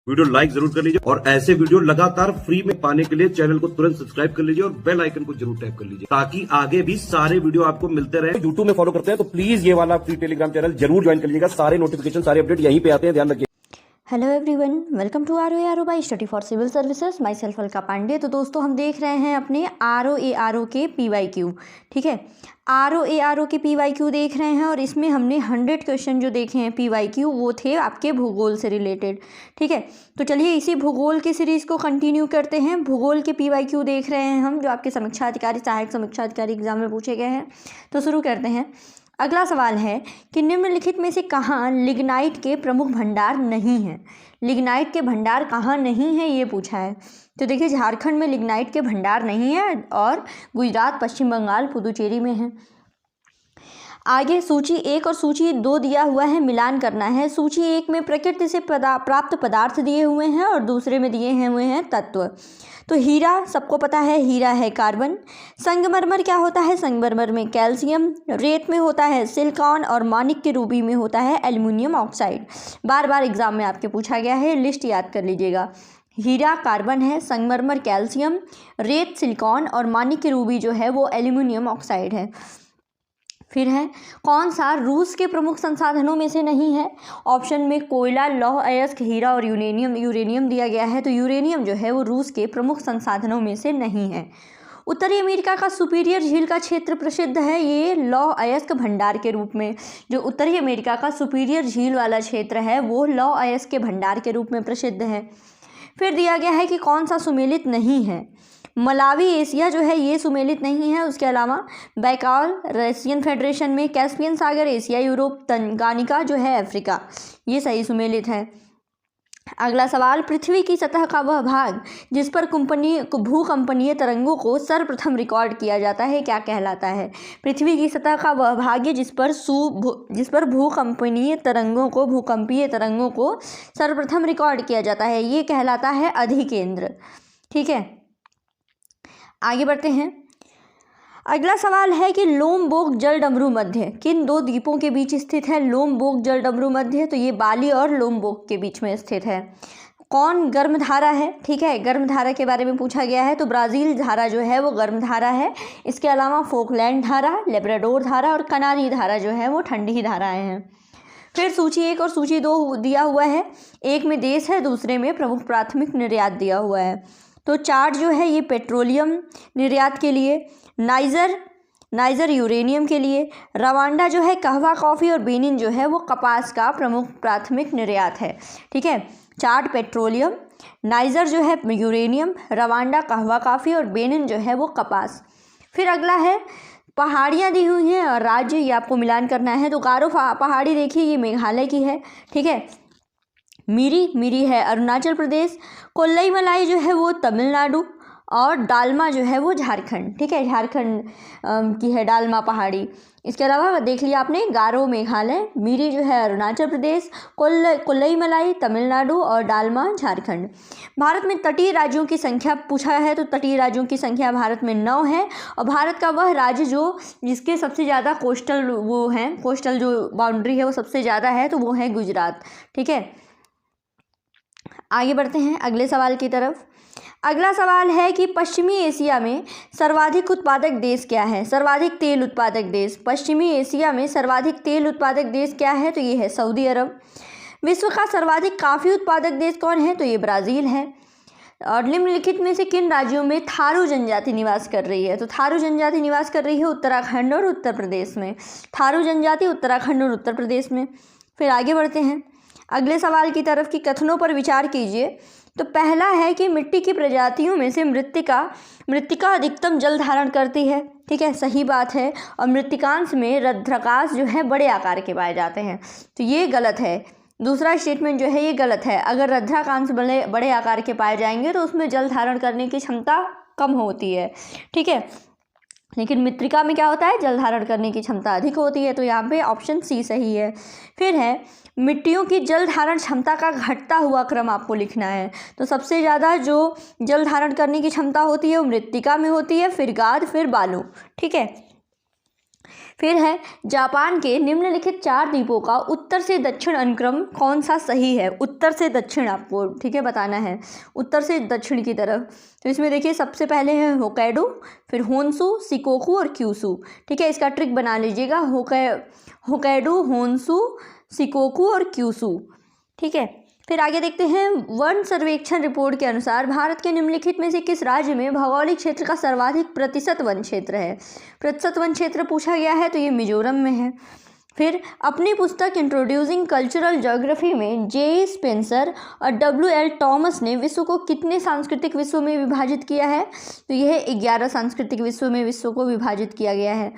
Video like जरूर कर लीजिए और ऐसे वीडियो लगातार फ्री में पाने के लिए चैनल को तुरंत सब्सक्राइब कर लीजिए और बेल आइकन को जरूर टैप कर लीजिए ताकि आगे भी सारे वीडियो आपको मिलते रहे। यूट्यूब में फॉलो करते हैं तो प्लीज ये वाला फ्री टेलीग्राम चैनल जरूर ज्वाइन कर लीजिएगा। सारे नोटिफिकेशन सारे अपडेट यहीं पे आते हैं, ध्यान रखिए। Hello everyone, welcome to ROA by study for civil services. Myself Alka Pandey. तो दोस्तों हम देख रहे हैं अपने ROA के PYQ, ठीक है। ROA के PYQ देख रहे हैं और इसमें हमने 100 क्वेश्चन जो देखे हैं PYQ वो थे आपके भूगोल से रिलेटेड, ठीक है। तो चलिए इसी भूगोल की सीरीज़ को कंटिन्यू करते हैं। भूगोल के PYQ देख रहे हैं हम जो आपके समीक्षा अधिकारी, सहायक समीक्षा अधिकारी एग्जाम में पूछे गए हैं। तो शुरू करते हैं। अगला सवाल है कि निम्नलिखित में से कहाँ लिग्नाइट के प्रमुख भंडार नहीं हैं। लिग्नाइट के भंडार कहाँ नहीं है ये पूछा है। तो देखिए झारखंड में लिग्नाइट के भंडार नहीं है और गुजरात, पश्चिम बंगाल, पुदुचेरी में है। आगे सूची 1 और सूची 2 दिया हुआ है, मिलान करना है। सूची 1 में प्रकृति से प्राप्त पदार्थ दिए हुए हैं और दूसरे में दिए हुए हैं तत्व। तो हीरा सबको पता है, हीरा है कार्बन। संगमरमर क्या होता है, संगमरमर में कैल्शियम। रेत में होता है सिलिकॉन और माणिक के रूबी में होता है एल्युमिनियम ऑक्साइड। बार बार एग्जाम में आपके पूछा गया है, लिस्ट याद कर लीजिएगा। हीरा कार्बन है, संगमरमर कैल्शियम, रेत सिलिकॉन और माणिक के रूबी जो है वो एल्युमिनियम ऑक्साइड है। फिर है कौन सा रूस के प्रमुख संसाधनों में से नहीं है। ऑप्शन में कोयला, लौह अयस्क, हीरा और यूरेनियम दिया गया है। तो यूरेनियम जो है वो रूस के प्रमुख संसाधनों में से नहीं है। उत्तरी अमेरिका का सुपीरियर झील का क्षेत्र प्रसिद्ध है ये लौह अयस्क भंडार के रूप में। जो उत्तरी अमेरिका का सुपीरियर झील वाला क्षेत्र है वो लौह अयस्क के भंडार के रूप में प्रसिद्ध है। फिर दिया गया है कि कौन सा सुमेलित नहीं है। मलावी एशिया जो है ये सुमेलित नहीं है। उसके अलावा बैकाल रशियन फेडरेशन में, कैस्पियन सागर एशिया, यूरोप, तंगानिका जो है अफ्रीका, ये सही सुमेलित है। अगला सवाल, पृथ्वी की सतह का वह भाग जिस पर भूकंपनीय तरंगों को सर्वप्रथम रिकॉर्ड किया जाता है क्या कहलाता है। पृथ्वी की सतह का वह भाग है जिस पर भूकंपीय तरंगों को सर्वप्रथम रिकॉर्ड किया जाता है, ये कहलाता है अधिकेंद्र, ठीक है। आगे बढ़ते हैं। अगला सवाल है कि लोमबोक जलडमरू मध्य किन दो द्वीपों के बीच स्थित है। लोमबोक जलडमरू मध्य, तो ये बाली और लोमबोक के बीच में स्थित है। कौन गर्मधारा है, ठीक है, गर्मधारा के बारे में पूछा गया है। तो ब्राज़ील धारा जो है वो गर्मधारा है। इसके अलावा फोकलैंड धारा, लेब्राडोर धारा और कनारी धारा जो है वो ठंडी धाराएं हैं। फिर सूची 1 और सूची 2 दिया हुआ है। एक में देश है, दूसरे में प्रमुख प्राथमिक निर्यात दिया हुआ है। तो चार्ट जो है ये पेट्रोलियम निर्यात के लिए, नाइजर यूरेनियम के लिए, रवांडा जो है कहवा, कॉफ़ी और बेनिन जो है वो कपास का प्रमुख प्राथमिक निर्यात है, ठीक है। चार्ट पेट्रोलियम, नाइजर जो है यूरेनियम, रवांडा कहवा, कॉफ़ी और बेनिन जो है वो कपास। फिर अगला है पहाड़ियाँ दी हुई हैं और राज्य, ये आपको मिलान करना है। तो गारो पहाड़ी देखिए ये मेघालय की है, ठीक है। मिरी है अरुणाचल प्रदेश, कोल्लई मलाई जो है वो तमिलनाडु और डालमा जो है वो झारखंड, ठीक है, झारखंड की है डालमा पहाड़ी। इसके अलावा देख लिया आपने गारो मेघालय, मिरी जो है अरुणाचल प्रदेश, कोल्लई मलाई तमिलनाडु और डालमा झारखंड। भारत में तटीय राज्यों की संख्या पूछा है। तो तटीय राज्यों की संख्या भारत में 9 है और भारत का वह राज्य जिसके सबसे ज़्यादा कोस्टल जो बाउंड्री है वो सबसे ज़्यादा है तो वो है गुजरात, ठीक है। आगे बढ़ते हैं अगले सवाल की तरफ। अगला सवाल है कि पश्चिमी एशिया में सर्वाधिक उत्पादक देश क्या है। सर्वाधिक तेल उत्पादक देश पश्चिमी एशिया में सर्वाधिक तेल उत्पादक देश क्या है। तो ये है सऊदी अरब। विश्व का सर्वाधिक कॉफ़ी उत्पादक देश कौन है। तो ये ब्राज़ील है। और निम्नलिखित में से किन राज्यों में थारू जनजाति निवास कर रही है। तो थारू जनजाति निवास कर रही है उत्तराखंड और उत्तर प्रदेश में। थारू जनजाति उत्तराखंड और उत्तर प्रदेश में। फिर आगे बढ़ते हैं अगले सवाल की तरफ कि कथनों पर विचार कीजिए। तो पहला है कि मिट्टी की प्रजातियों में से मृत्तिका अधिकतम जल धारण करती है, ठीक है, सही बात है। और मृत्तिकांश में रद्राकाश जो है बड़े आकार के पाए जाते हैं, तो ये गलत है। दूसरा स्टेटमेंट जो है ये गलत है। अगर रद्राकांश बड़े आकार के पाए जाएंगे तो उसमें जल धारण करने की क्षमता कम होती है, ठीक है। लेकिन मृत्तिका में क्या होता है, जल धारण करने की क्षमता अधिक होती है। तो यहाँ पे ऑप्शन सी सही है। फिर है मिट्टियों की जल धारण क्षमता का घटता हुआ क्रम आपको लिखना है। तो सबसे ज़्यादा जो जल धारण करने की क्षमता होती है वो मृत्तिका में होती है, फिर गाद, फिर बालू, ठीक है। फिर है जापान के निम्नलिखित 4 द्वीपों का उत्तर से दक्षिण अनुक्रम कौन सा सही है। उत्तर से दक्षिण आपको ठीक है बताना है, उत्तर से दक्षिण की तरफ। तो इसमें देखिए सबसे पहले है होक्काइडो, फिर होन्शु, शिकोकू और क्यूशु। ठीक है, इसका ट्रिक बना लीजिएगा, होक्काइडो, होन्शु, शिकोकू और क्यूशु। ठीक है, फिर आगे देखते हैं वन सर्वेक्षण रिपोर्ट के अनुसार भारत के निम्नलिखित में से किस राज्य में भौगोलिक क्षेत्र का सर्वाधिक प्रतिशत वन क्षेत्र है। प्रतिशत वन क्षेत्र पूछा गया है तो ये मिजोरम में है। फिर अपनी पुस्तक इंट्रोड्यूसिंग कल्चरल ज्योग्राफी में जे स्पेंसर और WL टॉमस ने विश्व को कितने सांस्कृतिक विश्व में विभाजित किया है। तो यह 11 सांस्कृतिक विश्व में विश्व को विभाजित किया गया है।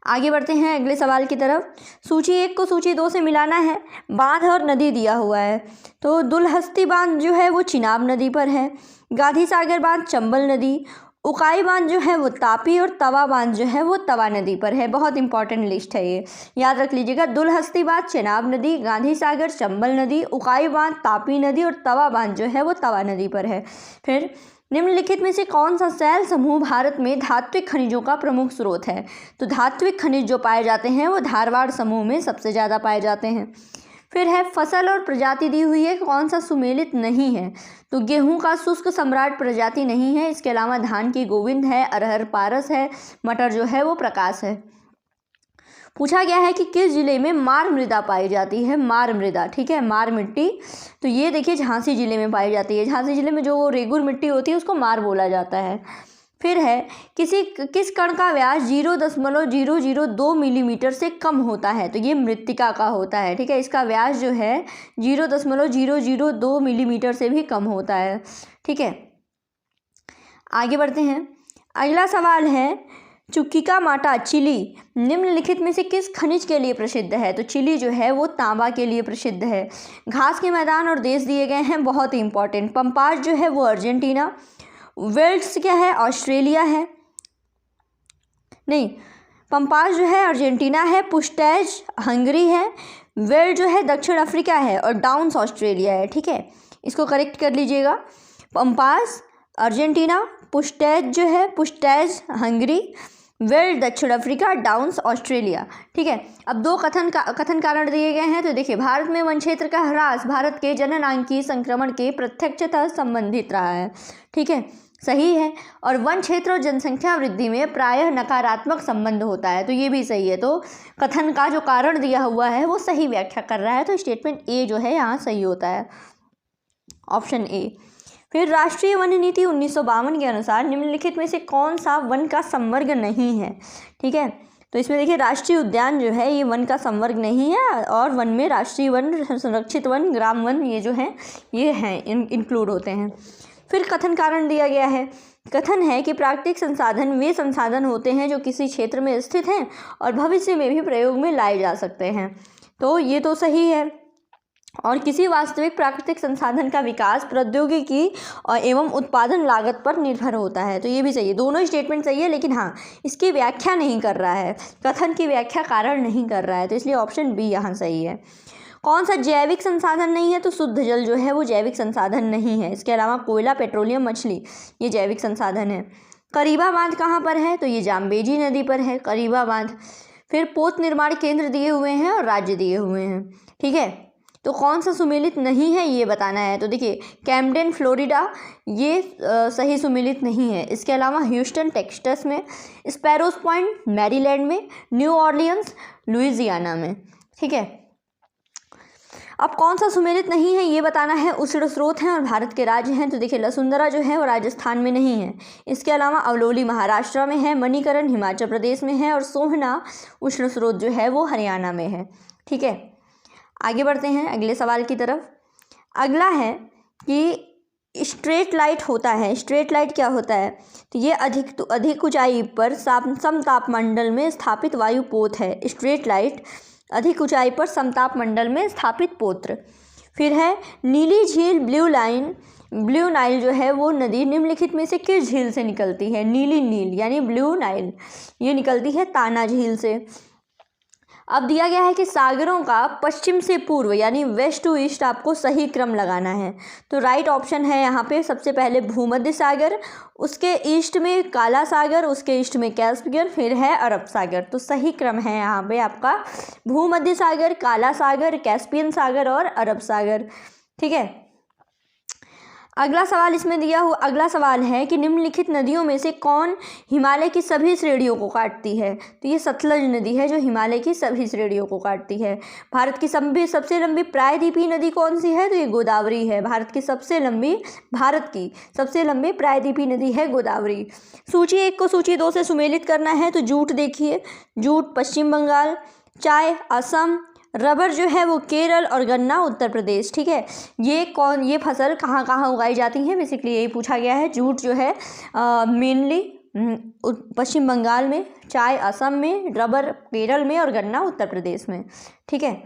आगे बढ़ते हैं अगले सवाल की तरफ। सूची 1 को सूची 2 से मिलाना है। बांध और नदी दिया हुआ है, तो दुलहस्ती बांध जो है वो चिनाब नदी पर है, गांधी सागर बांध चंबल नदी, उकाई बांध जो है वो तापी और तवा बांध जो है वो तवा नदी पर है। बहुत इंपॉर्टेंट लिस्ट है ये, याद रख लीजिएगा। दुलहस्ती बांध चिनाब नदी, गांधी सागर चंबल नदी, उकाई बांध तापी नदी और तवा बांध जो है वो तवा नदी पर है। फिर निम्नलिखित में से कौन सा शैल समूह भारत में धात्विक खनिजों का प्रमुख स्रोत है। तो धात्विक खनिज जो पाए जाते हैं वो धारवाड़ समूह में सबसे ज़्यादा पाए जाते हैं। फिर है फसल और प्रजाति दी हुई है, कौन सा सुमेलित नहीं है। तो गेहूं का शुष्क सम्राट प्रजाति नहीं है। इसके अलावा धान की गोविंद है, अरहर पारस है, मटर जो है वो प्रकाश है। पूछा गया है कि किस जिले में मार मृदा पाई जाती है। मार मृदा, ठीक है, मार मिट्टी। तो ये देखिए झांसी जिले में पाई जाती है। झांसी जिले में जो रेगुर मिट्टी होती है उसको मार बोला जाता है। फिर है किस कण का व्यास 0.002 मिलीमीटर से कम होता है। तो ये मृत्तिका का होता है। ठीक है, इसका व्यास जो है 0.002 मिलीमीटर से भी कम होता है। ठीक है, आगे बढ़ते हैं। अगला सवाल है चुक्किकामाटा चिली निम्नलिखित में से किस खनिज के लिए प्रसिद्ध है। तो चिली जो है वो तांबा के लिए प्रसिद्ध है। घास के मैदान और देश दिए गए हैं, बहुत ही इंपॉर्टेंट। पंपास जो है वो अर्जेंटीना, वेल्स क्या है ऑस्ट्रेलिया है, नहीं पंपास जो है अर्जेंटीना है, पुस्टैज हंगरी है, वेल्स जो है दक्षिण अफ्रीका है और डाउन्स ऑस्ट्रेलिया है। ठीक है, इसको करेक्ट कर लीजिएगा। पंपास अर्जेंटीना, पुस्टैज हंगरी, वेल्स दक्षिण अफ्रीका, डाउन्स ऑस्ट्रेलिया। ठीक है, अब 2 कथन कारण दिए गए हैं। तो देखिए भारत में वन क्षेत्र का ह्रास भारत के जननांकीय संक्रमण के प्रत्यक्षतः संबंधित रहा है। ठीक है, सही है। और वन क्षेत्र और जनसंख्या वृद्धि में प्रायः नकारात्मक संबंध होता है। तो ये भी सही है। तो कथन का जो कारण दिया हुआ है वो सही व्याख्या कर रहा है। तो स्टेटमेंट ए जो है यहाँ सही होता है, ऑप्शन ए। फिर राष्ट्रीय वन नीति 1952 के अनुसार निम्नलिखित में से कौन सा वन का संवर्ग नहीं है। ठीक है, तो इसमें देखिए राष्ट्रीय उद्यान जो है ये वन का संवर्ग नहीं है, और वन में राष्ट्रीय वन, संरक्षित वन, ग्राम वन ये जो हैं ये हैं इंक्लूड होते हैं। फिर कथन कारण दिया गया है। कथन है कि प्राकृतिक संसाधन वे संसाधन होते हैं जो किसी क्षेत्र में स्थित हैं और भविष्य में भी प्रयोग में लाए जा सकते हैं। तो ये तो सही है। और किसी वास्तविक प्राकृतिक संसाधन का विकास प्रौद्योगिकी और एवं उत्पादन लागत पर निर्भर होता है। तो ये भी सही है, दोनों स्टेटमेंट सही है। लेकिन हाँ, इसकी व्याख्या नहीं कर रहा है, कथन की व्याख्या कारण नहीं कर रहा है। तो इसलिए ऑप्शन बी यहाँ सही है। कौन सा जैविक संसाधन नहीं है। तो शुद्ध जल जो है वो जैविक संसाधन नहीं है। इसके अलावा कोयला, पेट्रोलियम, मछली ये जैविक संसाधन है। करीबा बांध कहाँ पर है। तो ये जाम्बेजी नदी पर है करीबा बांध। फिर पोत निर्माण केंद्र दिए हुए हैं और राज्य दिए हुए हैं। ठीक है, तो कौन सा सुमेलित नहीं है ये बताना है। तो देखिए कैम्डेन फ्लोरिडा ये सही सुमेलित नहीं है। इसके अलावा ह्यूस्टन टेक्सास में, स्पैरोस पॉइंट मैरीलैंड में, न्यू ऑर्लियंस लुइजियाना में। ठीक है, अब कौन सा सुमेलित नहीं है ये बताना है। उष्ण स्रोत हैं और भारत के राज्य हैं। तो देखिए लसुंदरा जो है वो राजस्थान में नहीं है। इसके अलावा अवलोली महाराष्ट्र में है, मणिकरण हिमाचल प्रदेश में है और सोहना उष्ण स्रोत जो है वो हरियाणा में है। ठीक है, आगे बढ़ते हैं अगले सवाल की तरफ। अगला है कि स्ट्रेट लाइट होता है। स्ट्रेट लाइट क्या होता है। तो ये अधिक ऊंचाई पर समतापमंडल में स्थापित वायु पोत है। स्ट्रेट लाइट अधिक ऊंचाई पर समतापमंडल में स्थापित पोत्र। फिर है नीली झील, ब्लू नाइल जो है वो नदी निम्नलिखित में से किस झील से निकलती है। नीली नील यानी ब्लू नाइल ये निकलती है ताना झील से। अब दिया गया है कि सागरों का पश्चिम से पूर्व यानी वेस्ट टू ईस्ट आपको सही क्रम लगाना है। तो राइट ऑप्शन है यहाँ पे सबसे पहले भूमध्य सागर, उसके ईस्ट में काला सागर, उसके ईस्ट में कैस्पियन, फिर है अरब सागर। तो सही क्रम है यहाँ पे आपका भूमध्य सागर, काला सागर, कैस्पियन सागर और अरब सागर। ठीक है, अगला सवाल इसमें दिया हुआ अगला सवाल है कि निम्नलिखित नदियों में से कौन हिमालय की सभी श्रेणियों को काटती है। तो ये सतलज नदी है जो हिमालय की सभी श्रेणियों को काटती है। भारत की सबसे लंबी प्रायद्वीपीय नदी कौन सी है। तो ये गोदावरी है। भारत की सबसे लंबी प्रायद्वीपीय नदी है गोदावरी। सूची 1 को सूची 2 से सुमेलित करना है। तो जूट देखिए, जूट पश्चिम बंगाल, चाय असम, रबर जो है वो केरल और गन्ना उत्तर प्रदेश। ठीक है, ये फसल कहाँ कहाँ उगाई जाती हैं, बेसिकली यही पूछा गया है। जूट जो है मेनली पश्चिम बंगाल में, चाय असम में, रबर केरल में और गन्ना उत्तर प्रदेश में। ठीक है,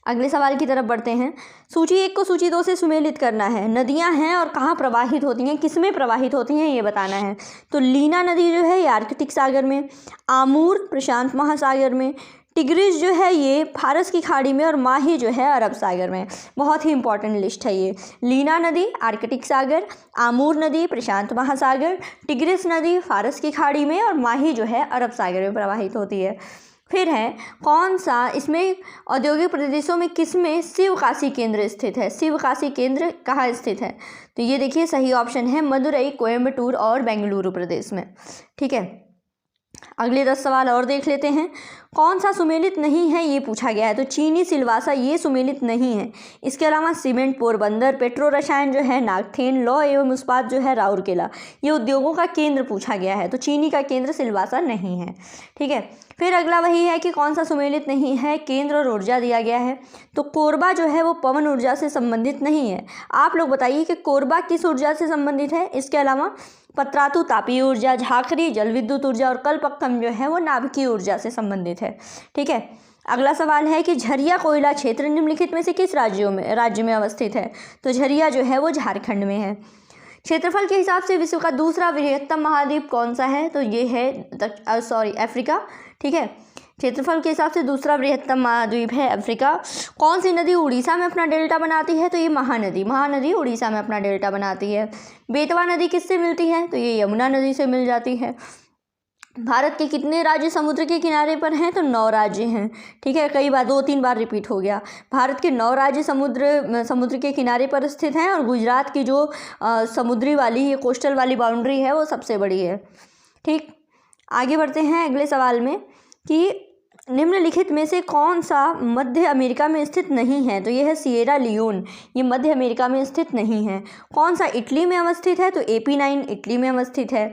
अगले सवाल की तरफ बढ़ते हैं। सूची 1 को सूची 2 से सुमेलित करना है। नदियां हैं और कहाँ प्रवाहित होती हैं, किसमें प्रवाहित होती हैं ये बताना है। तो लीना नदी जो है ये आर्कटिक सागर में, आमूर प्रशांत महासागर में, टिग्रिस जो है ये फारस की खाड़ी में और माही जो है अरब सागर में। बहुत ही इंपॉर्टेंट लिस्ट है ये। लीना नदी आर्कटिक सागर, आमूर नदी प्रशांत महासागर, टिग्रिस नदी फारस की खाड़ी में और माही जो है अरब सागर में प्रवाहित होती है। फिर है कौन सा इसमें औद्योगिक प्रदेशों में किसमें शिवकाशी केंद्र स्थित है। शिवकाशी केंद्र कहाँ स्थित है। तो ये देखिए सही ऑप्शन है मदुरई, कोयम्बटूर और बेंगलुरु प्रदेश में। ठीक है, अगले 10 सवाल और देख लेते हैं। कौन सा सुमेलित नहीं है ये पूछा गया है। तो चीनी सिलवासा ये सुमेलित नहीं है। इसके अलावा सीमेंट पोरबंदर, पेट्रो रसायन जो है नागथेन, लौह एवं इस्पात जो है राउरकेला, ये उद्योगों का केंद्र पूछा गया है। तो चीनी का केंद्र सिलवासा नहीं है। ठीक है, फिर अगला वही है कि कौन सा सुमेलित नहीं है, केंद्र और ऊर्जा दिया गया है। तो कोरबा जो है वो पवन ऊर्जा से संबंधित नहीं है। आप लोग बताइए कि कोरबा किस ऊर्जा से संबंधित है। इसके अलावा पतरातू तापीय ऊर्जा, झाकरी जल विद्युत ऊर्जा और कलपक्कम जो है वो नाभिकीय ऊर्जा से संबंधित है। ठीक है, अगला सवाल है कि झरिया कोयला क्षेत्र निम्नलिखित में से किस राज्य में अवस्थित है। तो झरिया जो है वो झारखंड में है। क्षेत्रफल के हिसाब से विश्व का दूसरा बृहत्तम महाद्वीप कौन सा है। तो ये है अफ्रीका। ठीक है, क्षेत्रफल के हिसाब से दूसरा बृहत्तम महाद्वीप है अफ्रीका। कौन सी नदी उड़ीसा में अपना डेल्टा बनाती है। तो ये महानदी उड़ीसा में अपना डेल्टा बनाती है। बेतवा नदी किससे मिलती है। तो ये यमुना नदी से मिल जाती है। भारत के कितने राज्य समुद्र के किनारे पर हैं। तो 9 राज्य हैं। ठीक है, कई बार 2-3 बार रिपीट हो गया। भारत के 9 राज्य समुद्र के किनारे पर स्थित हैं और गुजरात की जो समुद्री वाली ये कोस्टल वाली बाउंड्री है वो सबसे बड़ी है। ठीक, आगे बढ़ते हैं अगले सवाल में कि निम्नलिखित में से कौन सा मध्य अमेरिका में स्थित नहीं है। तो ये है सिएरा लियोन, ये मध्य अमेरिका में स्थित नहीं है। कौन सा इटली में अवस्थित है। तो AP9 इटली में अवस्थित है।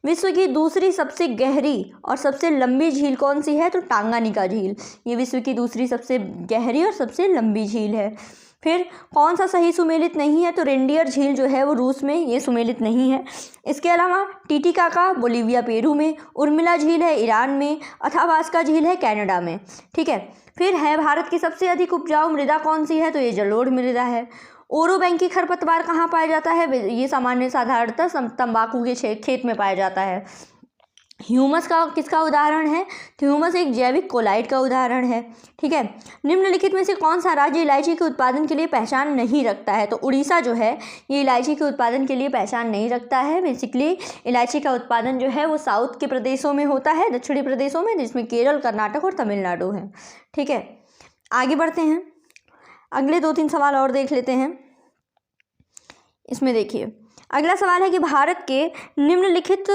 विश्व की दूसरी सबसे गहरी और सबसे लंबी झील कौन सी है। तो टांगानिका झील, ये विश्व की दूसरी सबसे गहरी और सबसे लंबी झील है। फिर कौन सा सही सुमेलित नहीं है। तो रेंडियर झील जो है वो रूस में, ये सुमेलित नहीं है। इसके अलावा टिटिकाका बोलिविया पेरू में, उर्मिला झील है ईरान में, अथावास्का झील है कनाडा में। ठीक है, फिर है भारत की सबसे अधिक उपजाऊ मृदा कौन सी है। तो ये जलोढ़ मृदा है। ओरोबैंकी खरपतवार कहाँ पाया जाता है। ये साधारणतः तंबाकू के खेत में पाया जाता है। ह्यूमस का किसका उदाहरण है। तो ह्यूमस एक जैविक कोलाइड का उदाहरण है। ठीक है, निम्नलिखित में से कौन सा राज्य इलायची के उत्पादन के लिए पहचान नहीं रखता है। तो उड़ीसा जो है ये इलायची के उत्पादन के लिए पहचान नहीं रखता है। बेसिकली इलायची का उत्पादन जो है वो साउथ के प्रदेशों में होता है, दक्षिणी प्रदेशों में, जिसमें केरल, कर्नाटक और तमिलनाडु है। ठीक है, आगे बढ़ते हैं। अगले 2-3 सवाल और देख लेते हैं। इसमें देखिए अगला सवाल है कि भारत के निम्नलिखित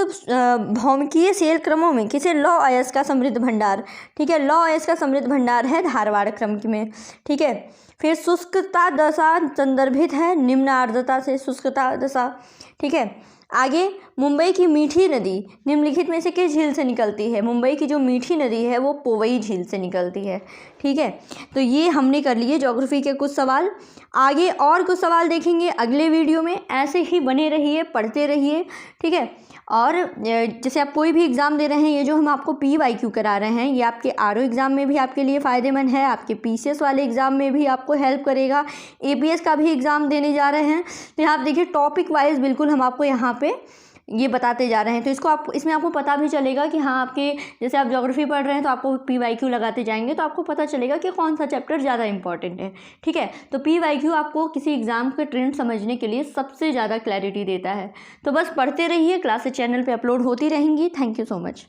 भौमिकीय सेल क्रमों में किसे लौह अयस्क का समृद्ध भंडार। ठीक है, लौह अयस्क का समृद्ध भंडार है धारवाड़ क्रम में। ठीक है, फिर शुष्कता दशा संदर्भित है निम्न आर्द्रता से शुष्कता दशा। ठीक है, आगे मुंबई की मीठी नदी निम्नलिखित में से किस झील से निकलती है। मुंबई की जो मीठी नदी है वो पोवई झील से निकलती है। ठीक है, तो ये हमने कर लिए ज्योग्राफी के कुछ सवाल। आगे और कुछ सवाल देखेंगे अगले वीडियो में। ऐसे ही बने रहिए, पढ़ते रहिए। ठीक है, और जैसे आप कोई भी एग्ज़ाम दे रहे हैं, ये जो हम आपको PYQ करा रहे हैं ये आपके RO एग्ज़ाम में भी आपके लिए फ़ायदेमंद है, आपके PCS वाले एग्ज़ाम में भी आपको हेल्प करेगा, APS का भी एग्ज़ाम देने जा रहे हैं। तो यहाँ आप देखिए टॉपिक वाइज बिल्कुल हम आपको यहाँ पे ये बताते जा रहे हैं। तो इसमें आपको पता भी चलेगा कि हाँ, आपके जैसे आप ज्योग्राफी पढ़ रहे हैं तो आपको PYQ लगाते जाएंगे तो आपको पता चलेगा कि कौन सा चैप्टर ज़्यादा इंपॉर्टेंट है। ठीक है, तो PYQ आपको किसी एग्जाम के ट्रेंड समझने के लिए सबसे ज़्यादा क्लैरिटी देता है। तो बस पढ़ते रहिए, क्लासेस चैनल पर अपलोड होती रहेंगी। Thank you so much.